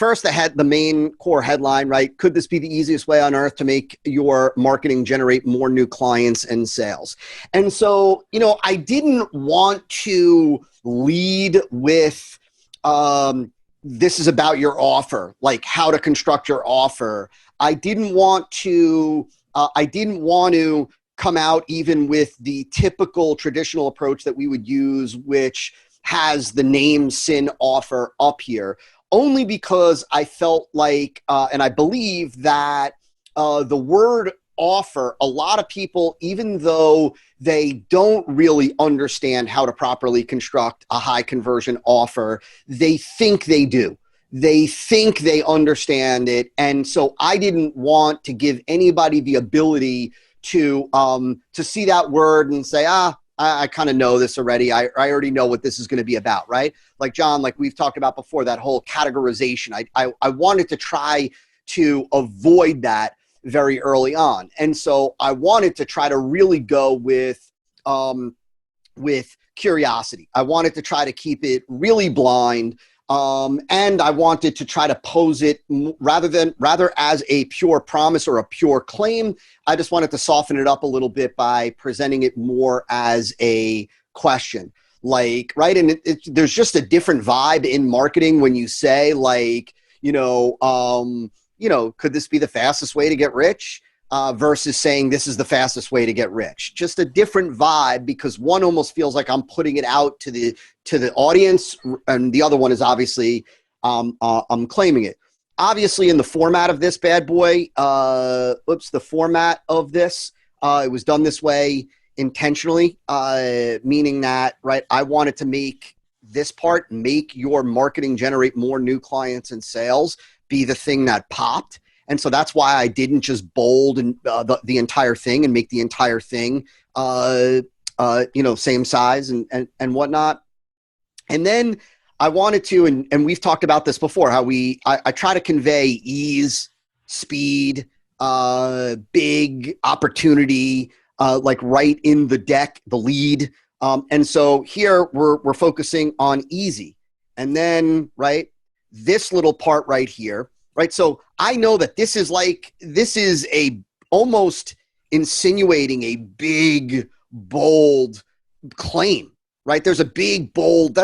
first, the main core headline, right? Could this be the easiest way on earth to make your marketing generate more new clients and sales? And so, I didn't want to lead with, this is about your offer, like how to construct your offer. I didn't want to come out even with the typical traditional approach that we would use, which has the name Sin Offer up here, only because I felt like, and I believe that the word offer, a lot of people, even though they don't really understand how to properly construct a high conversion offer, they think they do. They think they understand it. And so I didn't want to give anybody the ability to see that word and say, I kind of know this already. I already know what this is going to be about, right? Like John, like we've talked about before, that whole categorization. I wanted to try to avoid that very early on. And so I wanted to try to really go with curiosity. I wanted to try to keep it really blind. And I wanted to try to pose it rather as a pure promise or a pure claim. I just wanted to soften it up a little bit by presenting it more as a question, like, right. And there's just a different vibe in marketing when you say like, could this be the fastest way to get rich? Versus saying this is the fastest way to get rich. Just a different vibe, because one almost feels like I'm putting it out to the audience, and the other one is obviously I'm claiming it. Obviously, in the format of this bad boy, the format of this, it was done this way intentionally, meaning that, right, I wanted to make this part, make your marketing generate more new clients and sales, be the thing that popped. And so that's why I didn't just bold and the entire thing and make the entire thing, same size and whatnot. And then I wanted to, and we've talked about this before, how I try to convey ease, speed, big opportunity, like right in the deck, the lead. And so here we're focusing on easy. And then, right, this little part right here. Right. So I know that this is almost insinuating a big, bold claim, right? That's a big, bold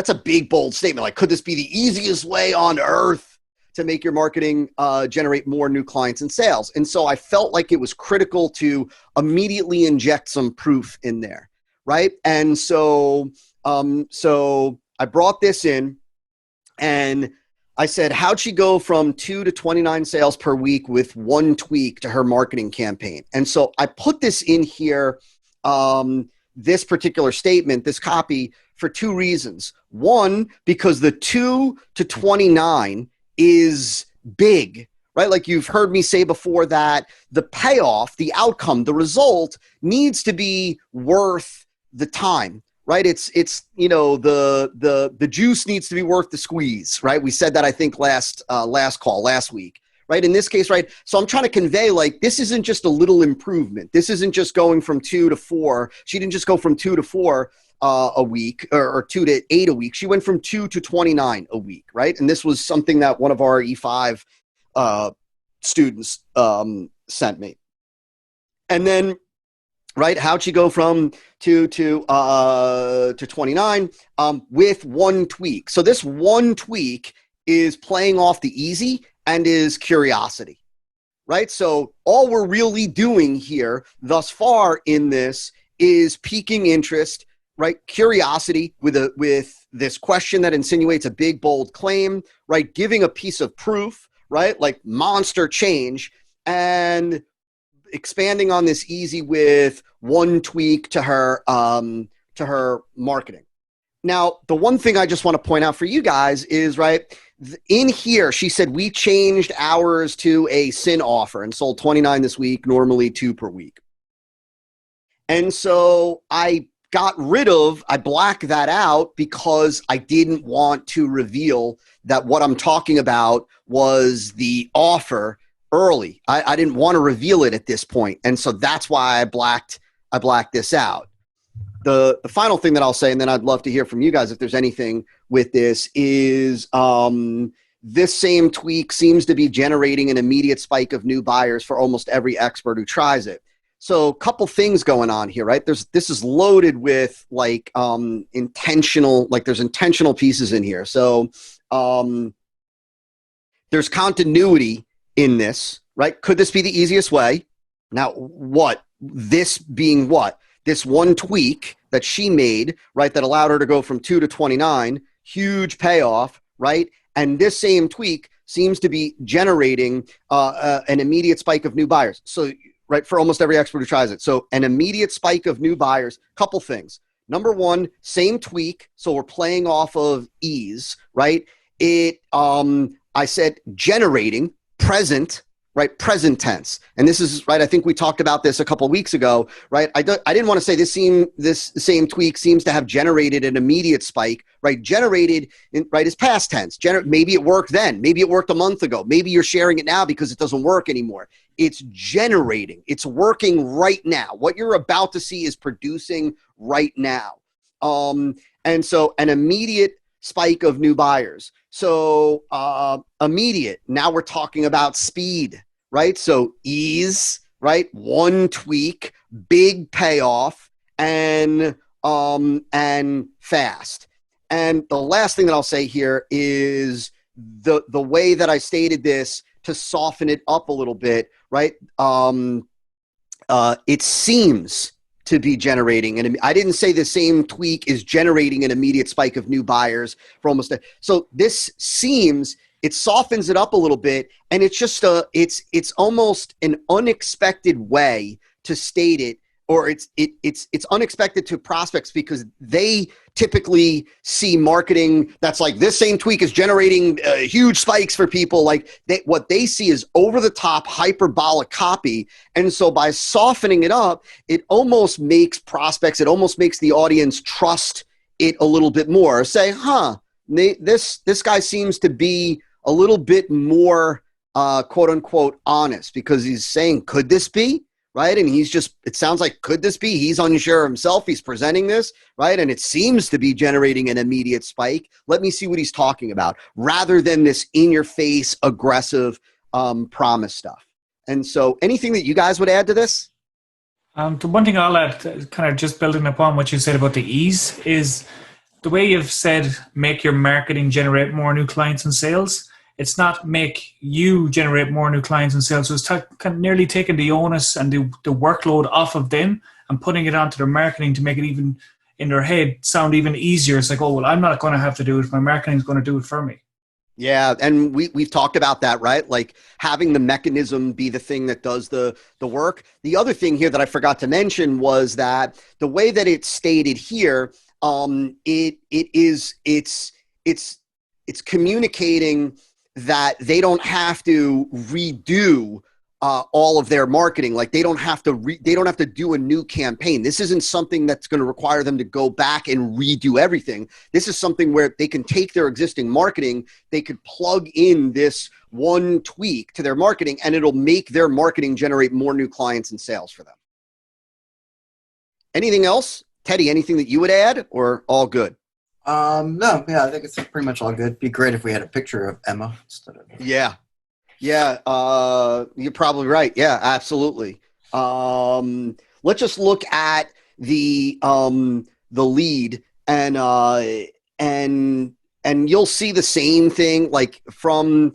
statement. Like, could this be the easiest way on earth to make your marketing generate more new clients and sales? And so I felt like it was critical to immediately inject some proof in there. Right. And so I brought this in and I said, how'd she go from 2 to 29 sales per week with one tweak to her marketing campaign? And so I put this in here, this particular statement, this copy, for two reasons. One, because the 2 to 29 is big, right? Like you've heard me say before, that the payoff, the outcome, the result needs to be worth the time. Right. It's the juice needs to be worth the squeeze. Right. We said that, I think, last week. Right. In this case. Right. So I'm trying to convey, like, this isn't just a little improvement. This isn't just going from 2 to 4. She didn't just go from 2 to 4 a week or 2 to 8 a week. She went from 2 to 29 a week. Right. And this was something that one of our E5 students sent me. And then, right, how'd she go from 2 to 29 with one tweak? So this one tweak is playing off the easy and is curiosity, right? So all we're really doing here thus far in this is piquing interest, right? Curiosity with this question that insinuates a big, bold claim, right? Giving a piece of proof, right? Like monster change, and expanding on this easy with one tweak to her marketing. Now, the one thing I just want to point out for you guys is, right, in here, she said we changed ours to a Sin Offer and sold 29 this week, normally 2 per week. And so I blacked that out because I didn't want to reveal that what I'm talking about was the offer early. I didn't want to reveal it at this point. And so that's why I blacked this out. The final thing that I'll say, and then I'd love to hear from you guys if there's anything with this, is this same tweak seems to be generating an immediate spike of new buyers for almost every expert who tries it. So a couple things going on here, right? This is loaded with like intentional, like there's intentional pieces in here. So there's continuity in this, right? Could this be the easiest way? Now, what? This being what? This one tweak that she made, right, that allowed her to go from 2 to 29, huge payoff, right? And this same tweak seems to be generating an immediate spike of new buyers. So, right, for almost every expert who tries it. So an immediate spike of new buyers, couple things. Number one, same tweak. So we're playing off of ease, right? I said generating, present, right? Present tense. And this is, right, I think we talked about this a couple of weeks ago, right? I didn't want to say this same tweak seems to have generated an immediate spike, right? Generated, right, is past tense. Maybe it worked then. Maybe it worked a month ago. Maybe you're sharing it now because it doesn't work anymore. It's generating. It's working right now. What you're about to see is producing right now. And so an immediate spike of new buyers. So immediate, now we're talking about speed, right? So ease, right? One tweak, big payoff, and fast. And the last thing that I'll say here is the way that I stated this to soften it up a little bit, right? It seems to be generating, and I didn't say the same tweak is generating an immediate spike of new buyers for almost so this seems, it softens it up a little bit, and it's just it's almost an unexpected way to state it, or it's unexpected to prospects because they typically see marketing that's like this same tweak is generating huge spikes for people. Like what they see is over the top hyperbolic copy. And so by softening it up, it almost makes prospects, it almost makes the audience trust it a little bit more. Say, this guy seems to be a little bit more quote unquote honest because he's saying, could this be? Right. And he's just, it sounds like, could this be? He's unsure himself. He's presenting this, right? And it seems to be generating an immediate spike. Let me see what he's talking about rather than this in your face, aggressive promise stuff. And so anything that you guys would add to this? The one thing I'll add, kind of just building upon what you said about the ease, is the way you've said, make your marketing generate more new clients and sales. It's not make you generate more new clients and sales. So it's kind of nearly taking the onus and the workload off of them and putting it onto their marketing to make it even in their head sound even easier. It's like, oh, well, I'm not going to have to do it. My marketing is going to do it for me. Yeah, and we've talked about that, right? Like having the mechanism be the thing that does the work. The other thing here that I forgot to mention was that the way that it's stated here, it's communicating that they don't have to redo all of their marketing. Like they don't have to do a new campaign. This isn't something that's going to require them to go back and redo everything. This is something where they can take their existing marketing, they could plug in this one tweak to their marketing, and it'll make their marketing generate more new clients and sales for them. Anything else? Teddy, anything that you would add, or all good? No, yeah, I think it's pretty much all good. It'd be great if we had a picture of Emma instead of. Yeah, you're probably right. Yeah, absolutely. Let's just look at the lead, and you'll see the same thing, like from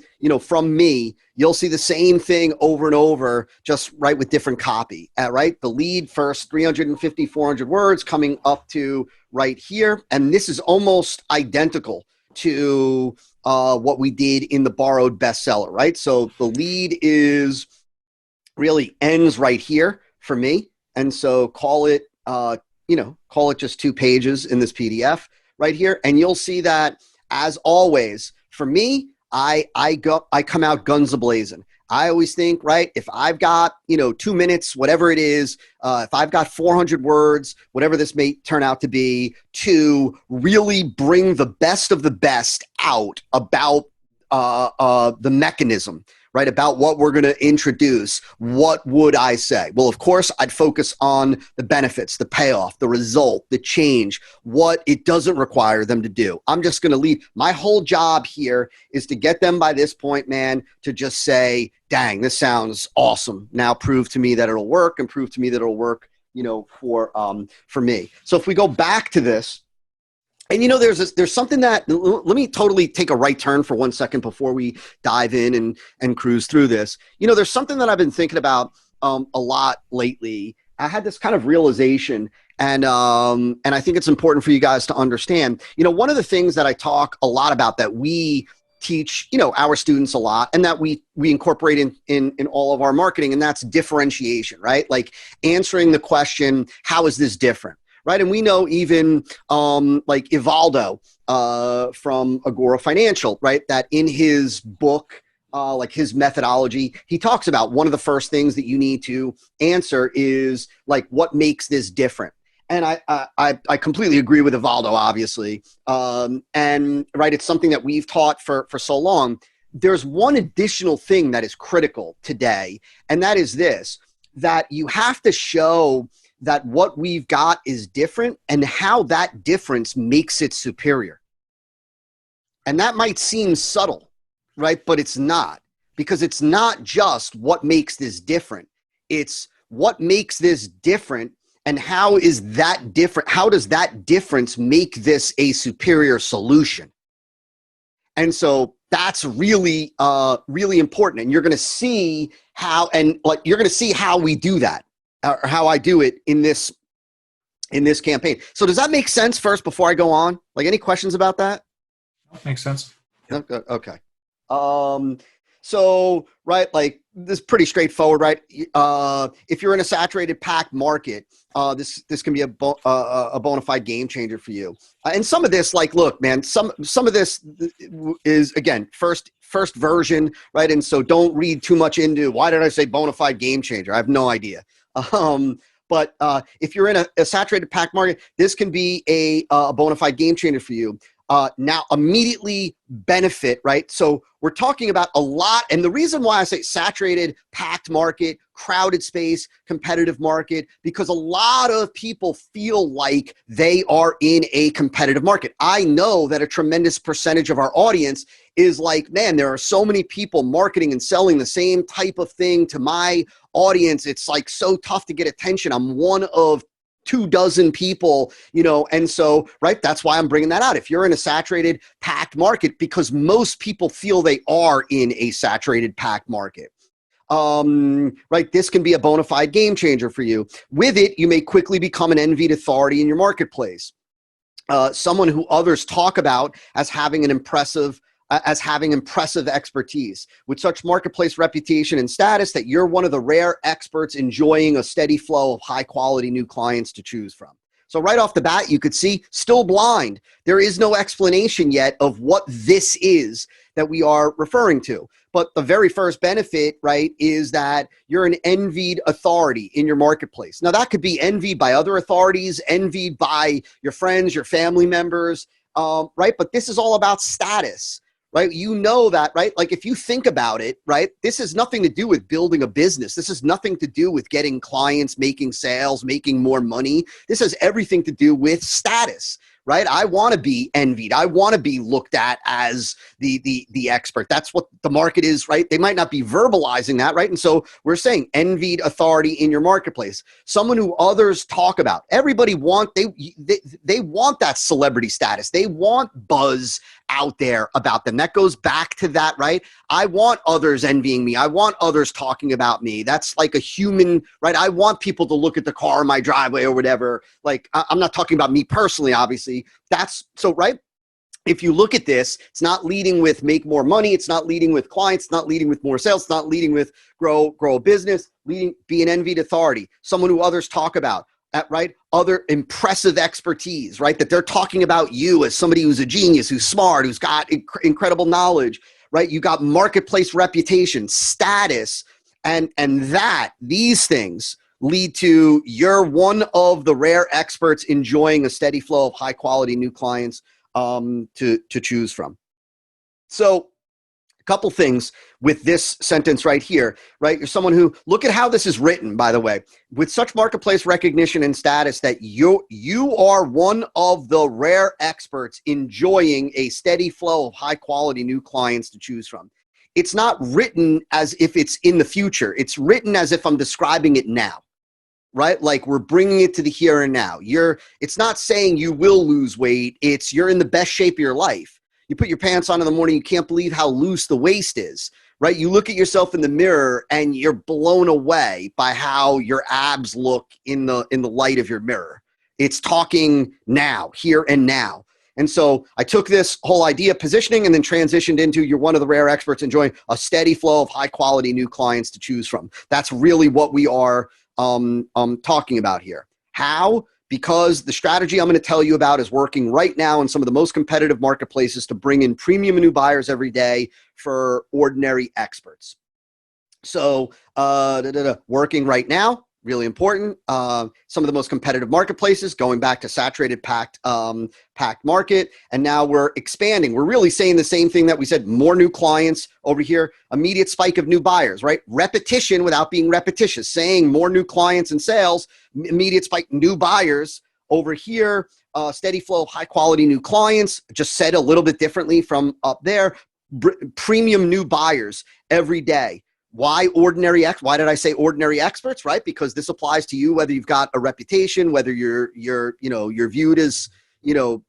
me, you'll see the same thing over and over, just right with different copy, right? The lead first, 350, 400 words coming up to right here. And this is almost identical to what we did in the borrowed bestseller, right? So the lead is really ends right here for me. And so call it just 2 pages in this PDF right here. And you'll see that, as always, for me, I come out guns a-blazing. I always think, right, if I've got, 2 minutes, whatever it is, if I've got 400 words, whatever this may turn out to be, to really bring the best of the best out about the mechanism, right, about what we're going to introduce, what would I say? Well, of course, I'd focus on the benefits, the payoff, the result, the change, what it doesn't require them to do. I'm just going to leave. My whole job here is to get them by this point, man, to just say, dang, this sounds awesome. Now prove to me that it'll work, and prove to me that it'll work, for me. So if we go back to this, and there's something that, let me totally take a right turn for 1 second before we dive in and cruise through this. There's something that I've been thinking about a lot lately. I had this kind of realization, and I think it's important for you guys to understand. One of the things that I talk a lot about, that we teach our students a lot, and that we incorporate in all of our marketing, and that's differentiation, right? Like answering the question, how is this different? Right. And we know even like Ivaldo from Agora Financial, right, that in his book, like his methodology, he talks about one of the first things that you need to answer is like, what makes this different? And I completely agree with Ivaldo, obviously. And right, it's something that we've taught for so long. There's one additional thing that is critical today, and that is this, that you have to show that what we've got is different and how that difference makes it superior. And that might seem subtle, right? But it's not, because it's not just what makes this different. It's what makes this different, and how is that different? How does that difference make this a superior solution? And so that's really, really important. And you're going to see how, we do that, or how I do it in this campaign. So does that make sense first before I go on? Like, any questions about that? Makes sense. Okay. So, right, like this is pretty straightforward, right? If you're in a saturated packed market, this can be a bona fide game changer for you. And some of this, like, look, man, some of this is, again, first version, right? And so don't read too much into, why did I say bona fide game changer? I have no idea. But if you're in a saturated packed market, this can be a bona fide game changer for you. Now immediately benefit, right? So we're talking about a lot. And the reason why I say saturated, packed market, crowded space, competitive market, because a lot of people feel like they are in a competitive market. I know that a tremendous percentage of our audience is like, man, there are so many people marketing and selling the same type of thing to my audience. It's like so tough to get attention. I'm one of 24 people, and so, right, that's why I'm bringing that out. If you're in a saturated, packed market, because most people feel they are in a saturated, packed market, right, this can be a bona fide game changer for you. With it, you may quickly become an envied authority in your marketplace. Someone who others talk about as having impressive expertise. With such marketplace reputation and status, that you're one of the rare experts enjoying a steady flow of high quality new clients to choose from. So right off the bat, you could see, still blind. There is no explanation yet of what this is that we are referring to. But the very first benefit, right, is that you're an envied authority in your marketplace. Now, that could be envied by other authorities, envied by your friends, your family members, right? But this is all about status. Right? That, right? Like, if you think about it, right, this has nothing to do with building a business. This has nothing to do with getting clients, making sales, making more money. This has everything to do with status, right? I want to be envied. I want to be looked at as the expert. That's what the market is, right? They might not be verbalizing that, right? And so we're saying envied authority in your marketplace. Someone who others talk about. Everybody they want that celebrity status. They want buzz out there about them. That goes back to that, right? I want others envying me. I want others talking about me. That's like a human, right? I want people to look at the car in my driveway or whatever. Like, I'm not talking about me personally, obviously. That's so, right? If you look at this, it's not leading with make more money. It's not leading with clients. It's not leading with more sales. It's not leading with grow a business, be an envied authority, someone who others talk about. Right? Other impressive expertise, right? That they're talking about you as somebody who's a genius, who's smart, who's got incredible knowledge, right? You got marketplace reputation, status, and these things lead to you're one of the rare experts enjoying a steady flow of high quality new clients to choose from. So couple things with this sentence right here, right? You're someone who, look at how this is written, by the way, with such marketplace recognition and status that you are one of the rare experts enjoying a steady flow of high quality new clients to choose from. It's not written as if it's in the future. It's written as if I'm describing it now, right? Like we're bringing it to the here and now. It's not saying you will lose weight. It's you're in the best shape of your life. You put your pants on in the morning, you can't believe how loose the waist is, right? You look at yourself in the mirror and you're blown away by how your abs look in the light of your mirror. It's talking now, here and now. And so I took this whole idea of positioning and then transitioned into you're one of the rare experts enjoying a steady flow of high quality new clients to choose from. That's really what we are talking about here. How? Because the strategy I'm going to tell you about is working right now in some of the most competitive marketplaces to bring in premium new buyers every day for ordinary experts. So working right now, really important. Some of the most competitive marketplaces, going back to saturated, packed market. And now we're expanding. We're really saying the same thing that we said, more new clients over here, immediate spike of new buyers, right? Repetition without being repetitious, saying more new clients and sales, immediate spike, new buyers over here, steady flow of high quality new clients, just said a little bit differently from up there, premium new buyers every day. Why why did I say ordinary experts, right? Because this applies to you, whether you've got a reputation, whether you're viewed as,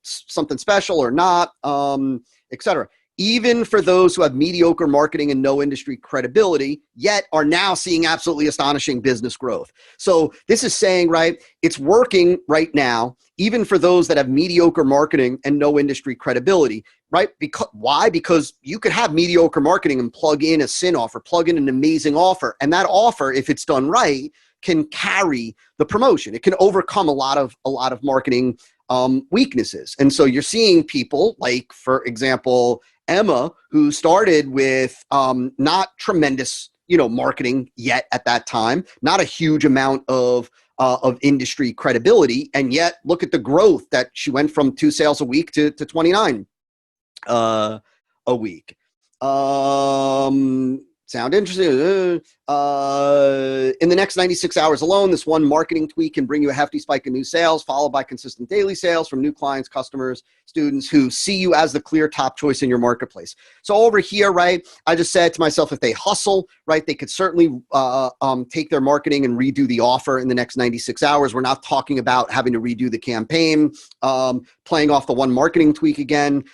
something special or not, et cetera. Even for those who have mediocre marketing and no industry credibility, yet are now seeing absolutely astonishing business growth. So this is saying, right, it's working right now, even for those that have mediocre marketing and no industry credibility, right? Why? Because you could have mediocre marketing and plug in a sin offer, plug in an amazing offer. And that offer, if it's done right, can carry the promotion. It can overcome a lot of marketing weaknesses. And so you're seeing people like, for example, Emma, who started with not tremendous, marketing yet at that time, not a huge amount of industry credibility, and yet look at the growth that she went from 2 sales a week to 29 a week. Sound interesting? In the next 96 hours alone, this one marketing tweak can bring you a hefty spike in new sales, followed by consistent daily sales from new clients, customers, students who see you as the clear top choice in your marketplace. So over here, right, I just said to myself, if they hustle, right, they could certainly take their marketing and redo the offer in the next 96 hours. We're not talking about having to redo the campaign, playing off the one marketing tweak again,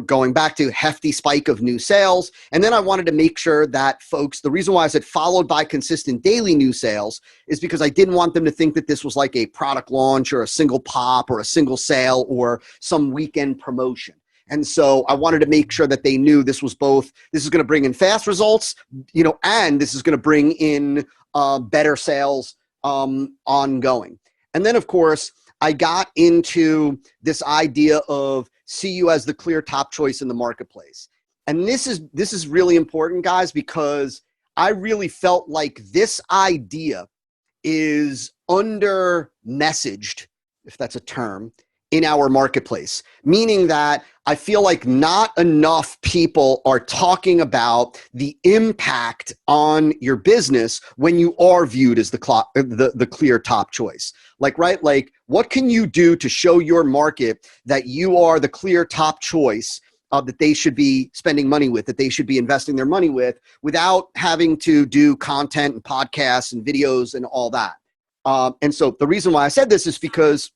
going back to hefty spike of new sales. And then I wanted to make sure that folks, the reason why I said followed by consistent daily new sales is because I didn't want them to think that this was like a product launch or a single pop or a single sale or some weekend promotion. And so I wanted to make sure that they knew this was both, this is going to bring in fast results, and this is going to bring in better sales ongoing. And then, of course, I got into this idea of see you as the clear top choice in the marketplace. And this is really important, guys, because I really felt like this idea is under messaged, if that's a term, in our marketplace, meaning that I feel like not enough people are talking about the impact on your business when you are viewed as the clear top choice. Like, right? Like, what can you do to show your market that you are the clear top choice that they should be spending money with, that they should be investing their money with, without having to do content and podcasts and videos and all that? And so the reason why I said this is because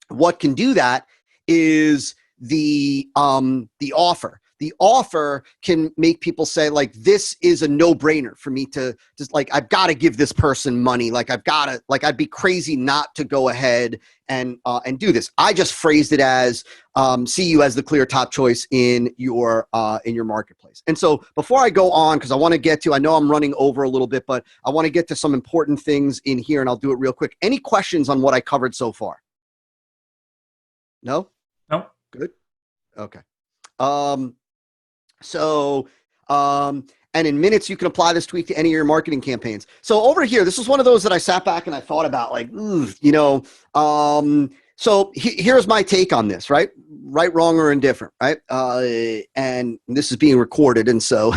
what can do that is the offer. The offer can make people say, like, this is a no-brainer for me to just, like, I've got to give this person money. Like, I'd be crazy not to go ahead and do this. I just phrased it as see you as the clear top choice in your marketplace. And so before I go on, because I want to get to, I know I'm running over a little bit, but I want to get to some important things in here, and I'll do it real quick. Any questions on what I covered so far? No? No. Good. Okay. And in minutes, you can apply this tweak to any of your marketing campaigns. So over here, this was one of those that I sat back and I thought about, like, So here's my take on this, right? Right, wrong, or indifferent, right? And this is being recorded, and so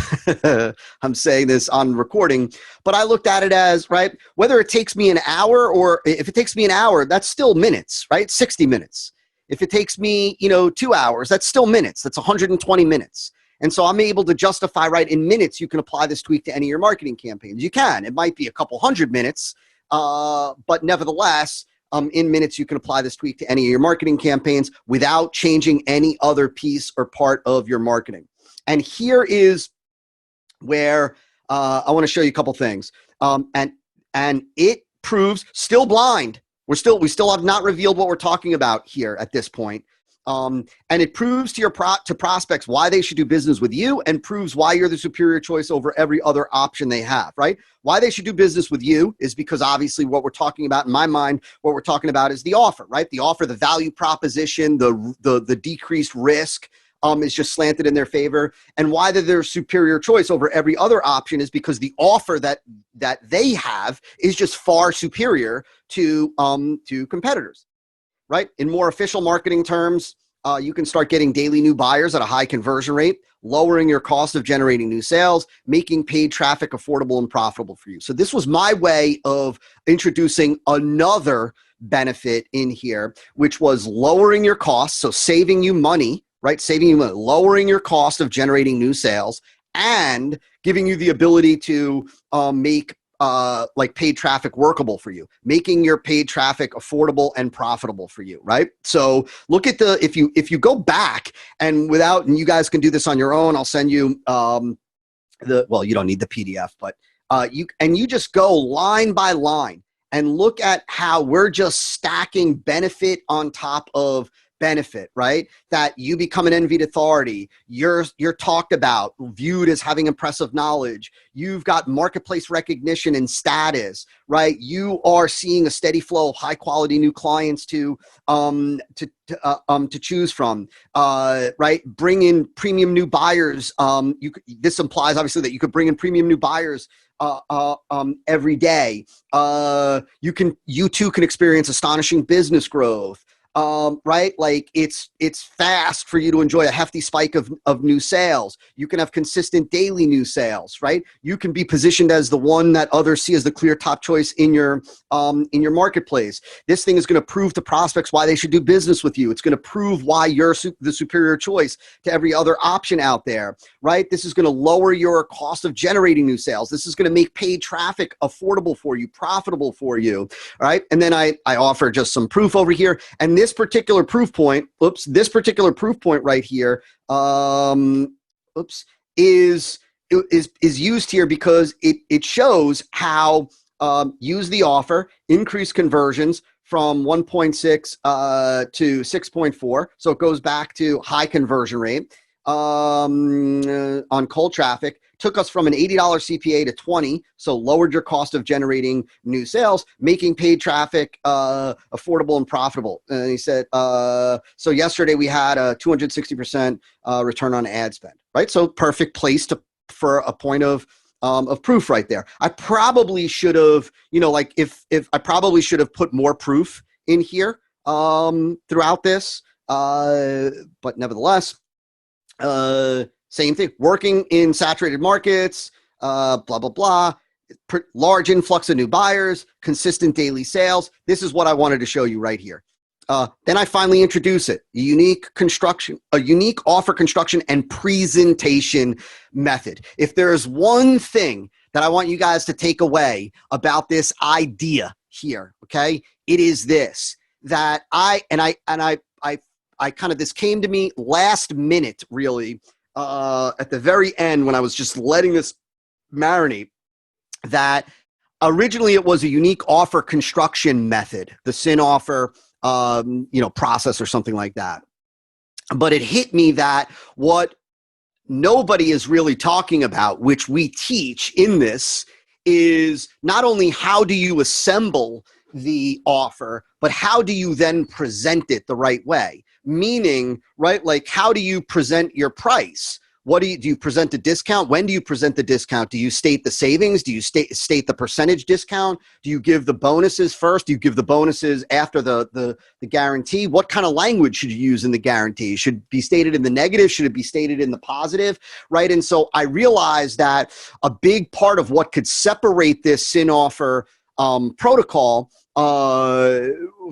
I'm saying this on recording. But I looked at it as, right, whether it takes me an hour or if it takes me an hour, that's still minutes, right? 60 minutes. If it takes me, 2 hours, that's still minutes. That's 120 minutes. And so I'm able to justify, right, in minutes, you can apply this tweak to any of your marketing campaigns. You can. It might be a couple hundred minutes, but nevertheless, in minutes, you can apply this tweak to any of your marketing campaigns without changing any other piece or part of your marketing. And here is where I want to show you a couple things. And it proves, still blind. We still have not revealed what we're talking about here at this point. And it proves to to prospects why they should do business with you, and proves why you're the superior choice over every other option they have, right? Why they should do business with you is because obviously what we're talking about, in my mind, what we're talking about is the offer, right? The offer, the value proposition, the decreased risk is just slanted in their favor. And why they're their superior choice over every other option is because the offer that they have is just far superior to competitors. Right? In more official marketing terms, you can start getting daily new buyers at a high conversion rate, lowering your cost of generating new sales, making paid traffic affordable and profitable for you. So this was my way of introducing another benefit in here, which was lowering your costs, so saving you money, right? Saving you money, lowering your cost of generating new sales, and giving you the ability to make like paid traffic workable for you, making your paid traffic affordable and profitable for you, right? So look at if you go back and you guys can do this on your own, I'll send you well, you don't need the PDF, but you just go line by line and look at how we're just stacking benefit on top of benefit, right? That you become an envied authority. You're talked about, viewed as having impressive knowledge. You've got marketplace recognition and status, right? You are seeing a steady flow of high quality new clients to choose from, right? Bring in premium new buyers. This implies obviously that you could bring in premium new buyers every day. You too can experience astonishing business growth. Right? Like it's fast for you to enjoy a hefty spike of new sales. You can have consistent daily new sales, right? You can be positioned as the one that others see as the clear top choice in your marketplace. This thing is going to prove to prospects why they should do business with you. It's going to prove why you're the superior choice to every other option out there, right? This is going to lower your cost of generating new sales. This is going to make paid traffic affordable for you, profitable for you, right? And then I offer just some proof over here. And this particular proof point, right here, is used here because it shows how use the offer, increase conversions from 1.6 to 6.4. So it goes back to high conversion rate on cold traffic. Took us from an $80 CPA to $20, so lowered your cost of generating new sales, making paid traffic affordable and profitable. And he said, so yesterday we had a 260% return on ad spend, right? So perfect place for a point of proof right there. I probably should have, like if I probably should have put more proof in here throughout this, but nevertheless, same thing, working in saturated markets, blah, blah, blah, large influx of new buyers, consistent daily sales. This is what I wanted to show you right here. Then I finally introduce it, a unique offer construction and presentation method. If there's one thing that I want you guys to take away about this idea here, okay, it is this, that this came to me last minute, really, at the very end when I was just letting this marinate, that originally it was a unique offer construction method, the SIN offer, process or something like that. But it hit me that what nobody is really talking about, which we teach in this, is not only how do you assemble the offer, but how do you then present it the right way? Meaning, right, like how do you present your price? What do you present a discount? When do you present the discount? Do you state the savings? Do you state the percentage discount? Do you give the bonuses first? Do you give the bonuses after the guarantee? What kind of language should you use in the guarantee? Should it be stated in the negative? Should it be stated in the positive? Right. And so I realized that a big part of what could separate this SIN offer protocol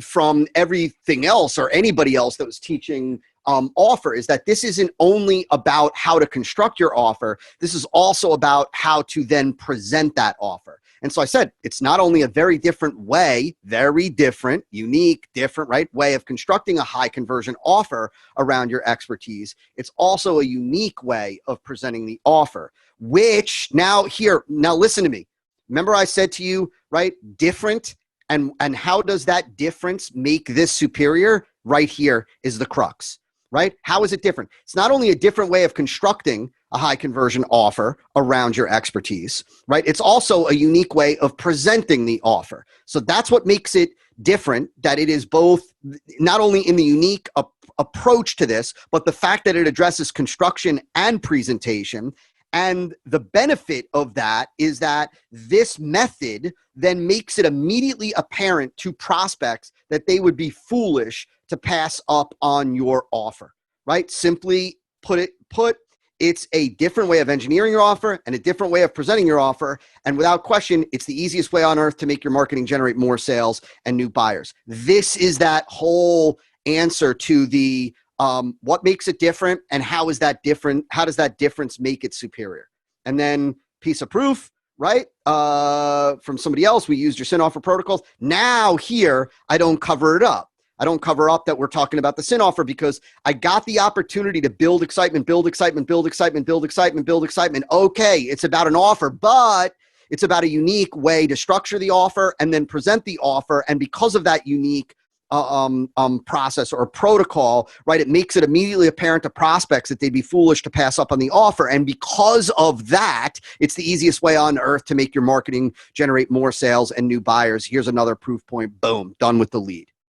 from everything else or anybody else that was teaching offer is that this isn't only about how to construct your offer. This is also about how to then present that offer. And so I said, it's not only a very different way, very different, unique, different, right, way of constructing a high conversion offer around your expertise. It's also a unique way of presenting the offer, which now listen to me. Remember I said to you, right, different, and how does that difference make this superior? Right here is the crux. Right? How is it different? It's not only a different way of constructing a high conversion offer around your expertise, right? It's also a unique way of presenting the offer. So that's what makes it different, that it is both not only in the unique approach to this, but the fact that it addresses construction and presentation. And the benefit of that is that this method then makes it immediately apparent to prospects that they would be foolish to pass up on your offer, right? Simply put, it's a different way of engineering your offer and a different way of presenting your offer. And without question, it's the easiest way on earth to make your marketing generate more sales and new buyers. This is that whole answer to the what makes it different and how is that different? How does that difference make it superior? And then piece of proof, right? From somebody else, we used your SIN offer protocols. Now here, I don't cover it up. I don't cover up that we're talking about the SIN offer because I got the opportunity to build excitement, build excitement, build excitement, build excitement, build excitement. Okay, it's about an offer, but it's about a unique way to structure the offer and then present the offer. And because of that unique process or protocol, right, it makes it immediately apparent to prospects that they'd be foolish to pass up on the offer. And because of that, it's the easiest way on earth to make your marketing generate more sales and new buyers. Here's another proof point. Boom, done with the lead.